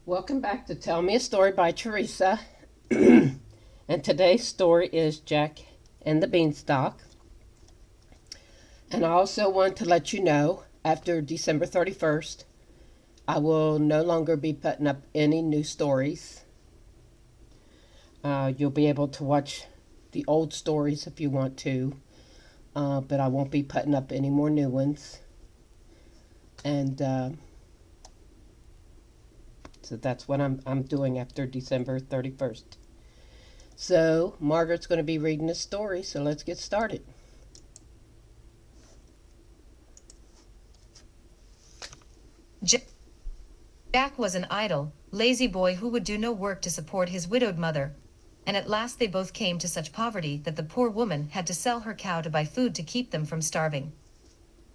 Welcome back to Tell Me a Story by Teresa. And today's story is Jack and the Beanstalk. And I also want to let you know after December 31st, I will no longer be putting up any new stories. You'll be able to watch the old stories if you want to, but I won't be putting up any more new ones. And so that's what I'm doing after December 31st. So Margaret's going to be reading a story, so let's get started. Jack was an idle, lazy boy who would do no work to support his widowed mother, and at last they both came to such poverty that the poor woman had to sell her cow to buy food to keep them from starving.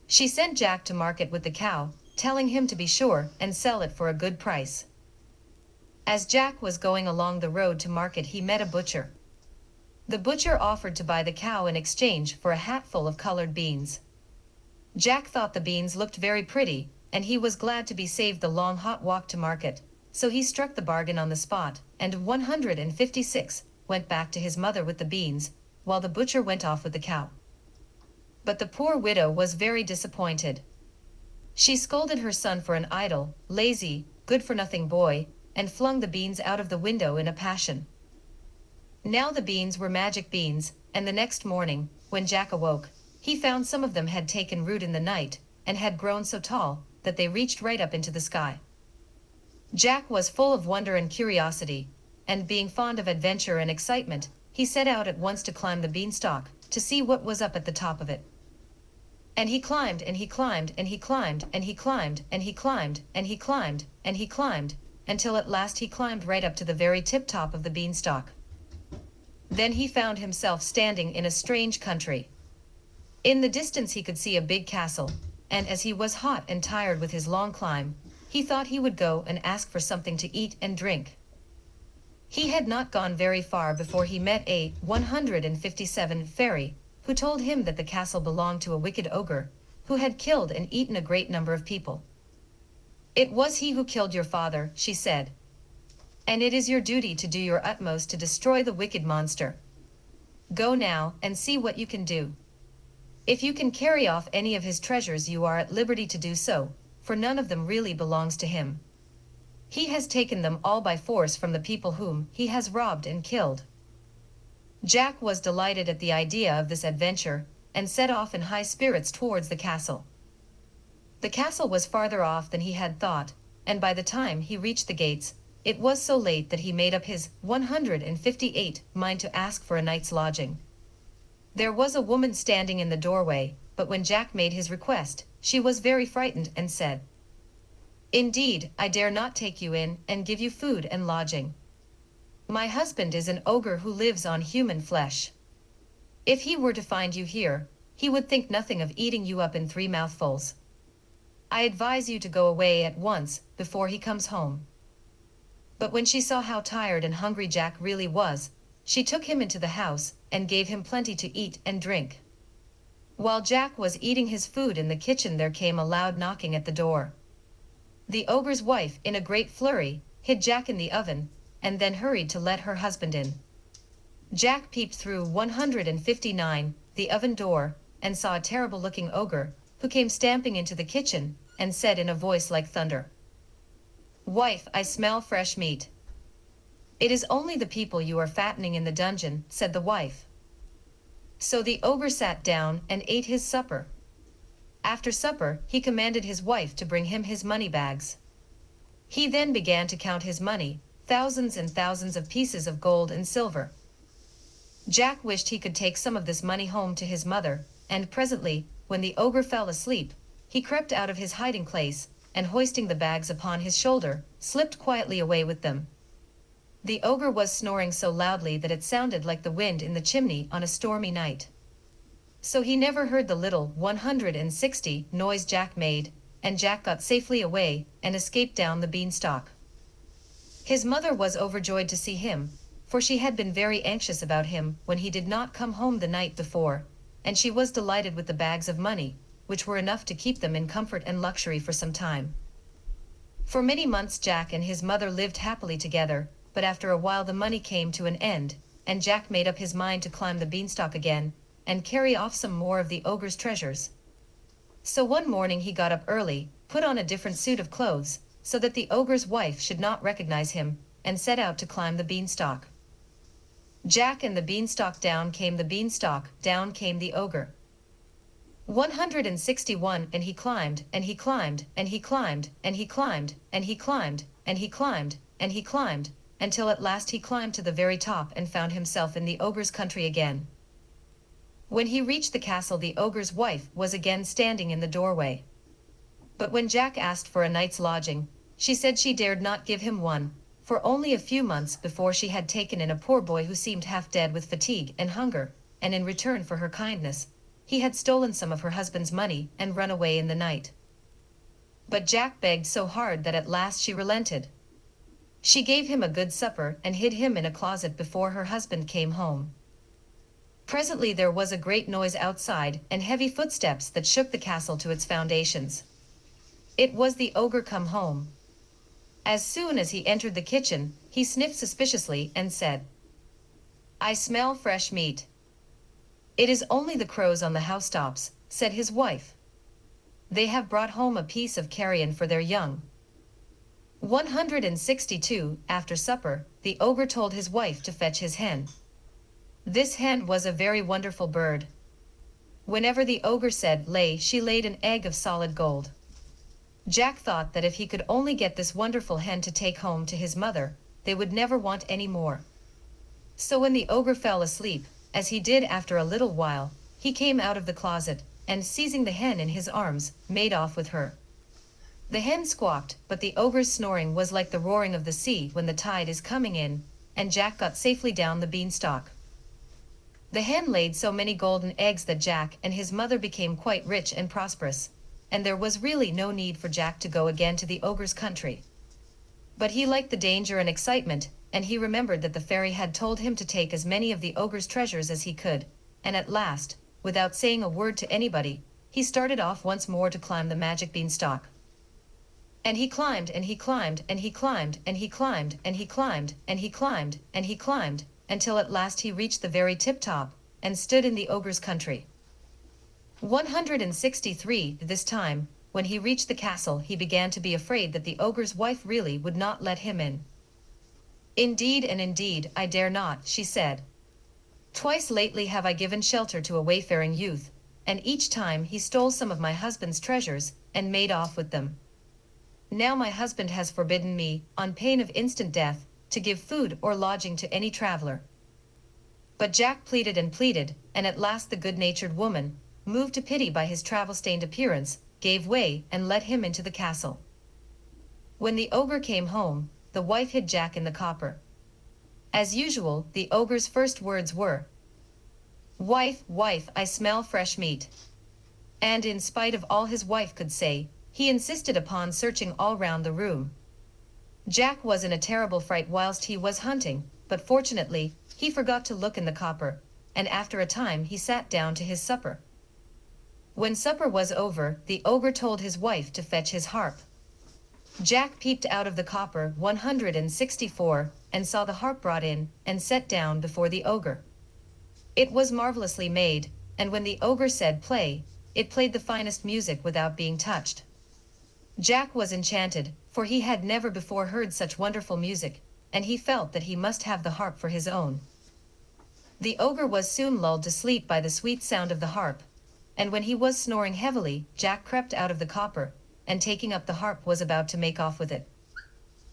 She sent Jack to market with the cow, telling him to be sure and sell it for a good price. As Jack was going along the road to market, he met a butcher. The butcher offered to buy the cow in exchange for a hatful of colored beans. Jack thought the beans looked very pretty, and he was glad to be saved the long hot walk to market, so he struck the bargain on the spot, and 156 went back to his mother with the beans, while the butcher went off with the cow. But the poor widow was very disappointed. She scolded her son for an idle, lazy, good-for-nothing boy, and flung the beans out of the window in a passion. Now the beans were magic beans, and the next morning, when Jack awoke, he found some of them had taken root in the night, and had grown so tall that they reached right up into the sky. Jack was full of wonder and curiosity, and being fond of adventure and excitement, he set out at once to climb the beanstalk, to see what was up at the top of it. And he climbed, and he climbed, and he climbed, and he climbed, and he climbed, and he climbed, and he climbed, until at last he climbed right up to the very tip-top of the beanstalk. Then he found himself standing in a strange country. In the distance he could see a big castle, and as he was hot and tired with his long climb, he thought he would go and ask for something to eat and drink. He had not gone very far before he met a 157 fairy, who told him that the castle belonged to a wicked ogre, who had killed and eaten a great number of people. "It was he who killed your father," she said, "and it is your duty to do your utmost to destroy the wicked monster. Go now and see what you can do. If you can carry off any of his treasures, you are at liberty to do so, for none of them really belongs to him. He has taken them all by force from the people whom he has robbed and killed." Jack was delighted at the idea of this adventure, and set off in high spirits towards the castle. The castle was farther off than he had thought, and by the time he reached the gates, it was so late that he made up his 158 mind to ask for a night's lodging. There was a woman standing in the doorway, but when Jack made his request, she was very frightened and said, "Indeed, I dare not take you in and give you food and lodging. My husband is an ogre who lives on human flesh. If he were to find you here, he would think nothing of eating you up in 3 mouthfuls. I advise you to go away at once, before he comes home." But when she saw how tired and hungry Jack really was, she took him into the house, and gave him plenty to eat and drink. While Jack was eating his food in the kitchen, there came a loud knocking at the door. The ogre's wife, in a great flurry, hid Jack in the oven, and then hurried to let her husband in. Jack peeped through 159, the oven door, and saw a terrible-looking ogre, who came stamping into the kitchen, and said in a voice like thunder, "Wife, I smell fresh meat." "It is only the people you are fattening in the dungeon," said the wife. So the ogre sat down and ate his supper. After supper, he commanded his wife to bring him his money bags. He then began to count his money, thousands and thousands of pieces of gold and silver. Jack wished he could take some of this money home to his mother, and presently, when the ogre fell asleep, he crept out of his hiding place, and hoisting the bags upon his shoulder, slipped quietly away with them. The ogre was snoring so loudly that it sounded like the wind in the chimney on a stormy night. So he never heard the little 160 noise Jack made, and Jack got safely away, and escaped down the beanstalk. His mother was overjoyed to see him, for she had been very anxious about him when he did not come home the night before, and she was delighted with the bags of money, which were enough to keep them in comfort and luxury for some time. For many months Jack and his mother lived happily together, but after a while the money came to an end, and Jack made up his mind to climb the beanstalk again, and carry off some more of the ogre's treasures. So one morning he got up early, put on a different suit of clothes, so that the ogre's wife should not recognize him, and set out to climb the beanstalk. Jack and the beanstalk, down came the beanstalk, down came the ogre. 161, and he climbed, and he climbed, and he climbed, and he climbed, and he climbed, and he climbed, and he climbed, until at last he climbed to the very top and found himself in the ogre's country again. When he reached the castle, the ogre's wife was again standing in the doorway. But when Jack asked for a night's lodging, she said she dared not give him one, for only a few months before she had taken in a poor boy who seemed half dead with fatigue and hunger, and in return for her kindness, he had stolen some of her husband's money and run away in the night. But Jack begged so hard that at last she relented. She gave him a good supper and hid him in a closet before her husband came home. Presently there was a great noise outside and heavy footsteps that shook the castle to its foundations. It was the ogre come home. As soon as he entered the kitchen, he sniffed suspiciously and said, "I smell fresh meat." "It is only the crows on the housetops," said his wife. "They have brought home a piece of carrion for their young." 162. After supper, the ogre told his wife to fetch his hen. This hen was a very wonderful bird. Whenever the ogre said lay, she laid an egg of solid gold. Jack thought that if he could only get this wonderful hen to take home to his mother, they would never want any more. So when the ogre fell asleep, as he did after a little while, he came out of the closet, and seizing the hen in his arms, made off with her. The hen squawked, but the ogre's snoring was like the roaring of the sea when the tide is coming in, and Jack got safely down the beanstalk. The hen laid so many golden eggs that Jack and his mother became quite rich and prosperous, and there was really no need for Jack to go again to the ogre's country. But he liked the danger and excitement, and he remembered that the fairy had told him to take as many of the ogre's treasures as he could, and at last, without saying a word to anybody, he started off once more to climb the magic beanstalk. And he climbed, and he climbed, and he climbed, and he climbed, and he climbed, and he climbed, and he climbed, until at last he reached the very tip-top, and stood in the ogre's country. 163. This time, when he reached the castle, he began to be afraid that the ogre's wife really would not let him in. "Indeed and indeed I dare not," she said. "Twice lately have I given shelter to a wayfaring youth, and each time he stole some of my husband's treasures, and made off with them. Now my husband has forbidden me, on pain of instant death, to give food or lodging to any traveler." But Jack pleaded and pleaded, and at last the good-natured woman, moved to pity by his travel-stained appearance, gave way and let him into the castle. When the ogre came home, the wife hid Jack in the copper. As usual, the ogre's first words were, "Wife, wife, I smell fresh meat." And in spite of all his wife could say, he insisted upon searching all round the room. Jack was in a terrible fright whilst he was hunting, but fortunately, he forgot to look in the copper, and after a time he sat down to his supper. When supper was over, the ogre told his wife to fetch his harp. Jack peeped out of the copper 164, and saw the harp brought in, and set down before the ogre. It was marvelously made, and when the ogre said play, it played the finest music without being touched. Jack was enchanted, for he had never before heard such wonderful music, and he felt that he must have the harp for his own. The ogre was soon lulled to sleep by the sweet sound of the harp, and when he was snoring heavily, Jack crept out of the copper, and taking up the harp was about to make off with it.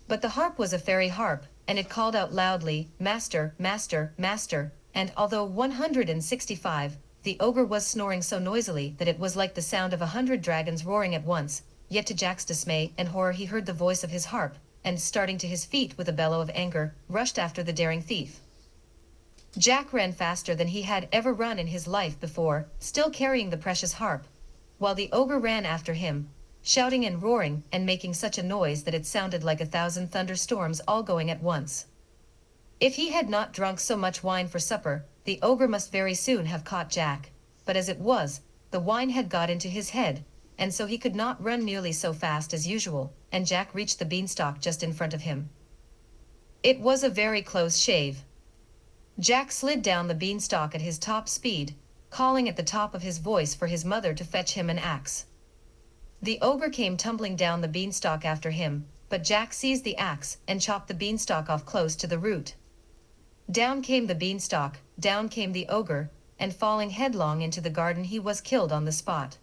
But the harp was a fairy harp, and it called out loudly, "Master, master, master," and although 165, the ogre was snoring so noisily that it was like the sound of 100 dragons roaring at once, yet to Jack's dismay and horror he heard the voice of his harp, and starting to his feet with a bellow of anger, rushed after the daring thief. Jack ran faster than he had ever run in his life before, still carrying the precious harp, while the ogre ran after him, shouting and roaring and making such a noise that it sounded like 1,000 thunderstorms all going at once. If he had not drunk so much wine for supper, the ogre must very soon have caught Jack, but as it was, the wine had got into his head, and so he could not run nearly so fast as usual, and Jack reached the beanstalk just in front of him. It was a very close shave. Jack slid down the beanstalk at his top speed, calling at the top of his voice for his mother to fetch him an axe. The ogre came tumbling down the beanstalk after him, but Jack seized the axe and chopped the beanstalk off close to the root. Down came the beanstalk, down came the ogre, and falling headlong into the garden he was killed on the spot.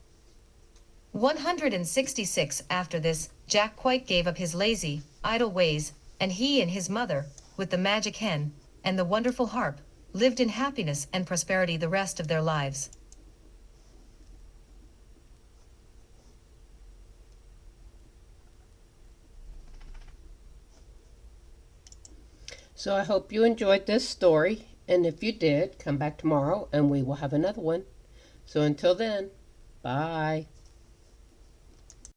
166 After this, Jack quite gave up his lazy, idle ways, and he and his mother, with the magic hen, and the wonderful harp, lived in happiness and prosperity the rest of their lives. So I hope you enjoyed this story, and if you did, come back tomorrow and we will have another one. So until then, bye.